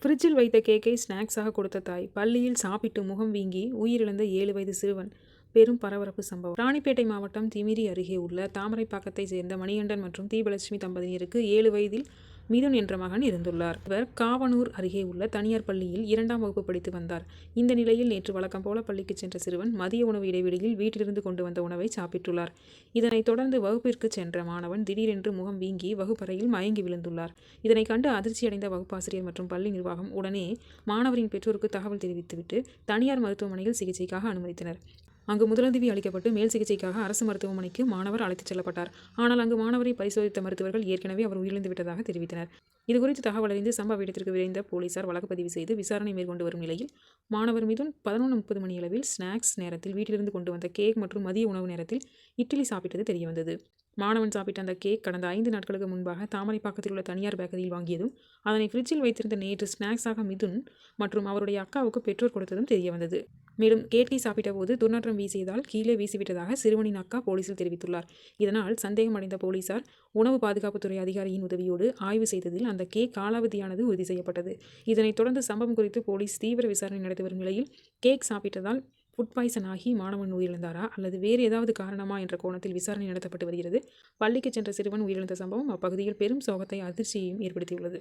ஃப்ரிட்ஜில் வைத்த கேக்கை ஸ்நாக்ஸாக கொடுத்த தாய், பள்ளியில் சாப்பிட்டு முகம் வீங்கி உயிரிழந்த 7 வயது சிறுவன். பெரும் பரபரப்பு சம்பவம். ராணிப்பேட்டை மாவட்டம் திமிரி அருகே உள்ள தாமரைப்பாக்கத்தை சேர்ந்த மணிகண்டன் மற்றும் தீபலட்சுமி தம்பதியினருக்கு 7 வயதில் மிதுன் என்ற மகன் இருந்துள்ளார். இவர் காவனூர் அருகே உள்ள தனியார் பள்ளியில் 2ஆம் வகுப்பு படித்து வந்தார். இந்த நிலையில் நேற்று வழக்கம் போல பள்ளிக்கு சென்ற சிறுவன் மதிய உணவு இடைவெளியில் வீட்டிலிருந்து கொண்டு வந்த உணவை சாப்பிட்டுள்ளார். இதனைத் தொடர்ந்து வகுப்பிற்கு சென்ற மாணவன் திடீரென்று முகம் வீங்கி வகுப்பறையில் மயங்கி விழுந்துள்ளார். இதனை கண்டு அதிர்ச்சியடைந்த வகுப்பாசிரியர் மற்றும் பள்ளி நிர்வாகம் உடனே மாணவரின் பெற்றோருக்கு தகவல் தெரிவித்துவிட்டு தனியார் மருத்துவமனையில் சிகிச்சைக்காக அனுமதித்தனர். அங்கு முதலுதவி அளிக்கப்பட்டு மேல் சிகிச்சைக்காக அரசு மருத்துவமனைக்கு மாணவர் அழைத்துச் செல்லப்பட்டார். ஆனால் அங்கு மாணவரை பரிசோதித்த மருத்துவர்கள் ஏற்கனவே அவர் உயிரிழந்து விட்டதாக தெரிவித்தனர். இதுகுறித்து தகவல் அறிந்து சம்பவ இடத்திற்கு விரைந்த போலீசார் வழக்கு பதிவு செய்து விசாரணை மேற்கொண்டு வரும் நிலையில், மாணவர் மிதுன் 11:30 மணியளவில் ஸ்நாக்ஸ் நேரத்தில் வீட்டிலிருந்து கொண்டு வந்த கேக் மற்றும் மதிய உணவு நேரத்தில் இட்லி சாப்பிட்டது தெரியவந்தது. மாணவன் சாப்பிட்ட அந்த கேக் கடந்த 5 நாட்களுக்கு முன்பாக தாமரைப்பாக்கத்தில் உள்ள தனியார் பேக்கரியில் வாங்கியதும், அதனை ஃப்ரிட்ஜில் வைத்திருந்த நேற்று ஸ்நாக்ஸாக மிதுன் மற்றும் அவருடைய அக்காவுக்கு பெற்றோர் கொடுத்ததும் தெரியவந்தது. மேலும் கேக்கை சாப்பிட்ட போது துர்நாற்றம் வீசியதால் கீழே வீசிவிட்டதாக சிறுவனின் அக்கா போலீசில் தெரிவித்துள்ளார். இதனால் சந்தேகமடைந்த போலீசார் உணவு பாதுகாப்புத்துறை அதிகாரியின் உதவியோடு ஆய்வு செய்ததில் அந்த கேக் காலாவதியானது உறுதி செய்யப்பட்டது. இதனைத் தொடர்ந்து சம்பவம் குறித்து போலீஸ் தீவிர விசாரணை நடத்தி வரும் நிலையில், கேக் சாப்பிட்டதால் ஃபுட் பாய்சன் ஆகி மாணவன் உயிரிழந்தாரா அல்லது வேறு ஏதாவது காரணமா என்ற கோணத்தில் விசாரணை நடத்தப்பட்டு வருகிறது. பள்ளிக்கு சென்ற சிறுவன் உயிரிழந்த சம்பவம் அப்பகுதியில் பெரும் சோகத்தை அதிர்ச்சியையும் ஏற்படுத்தியுள்ளது.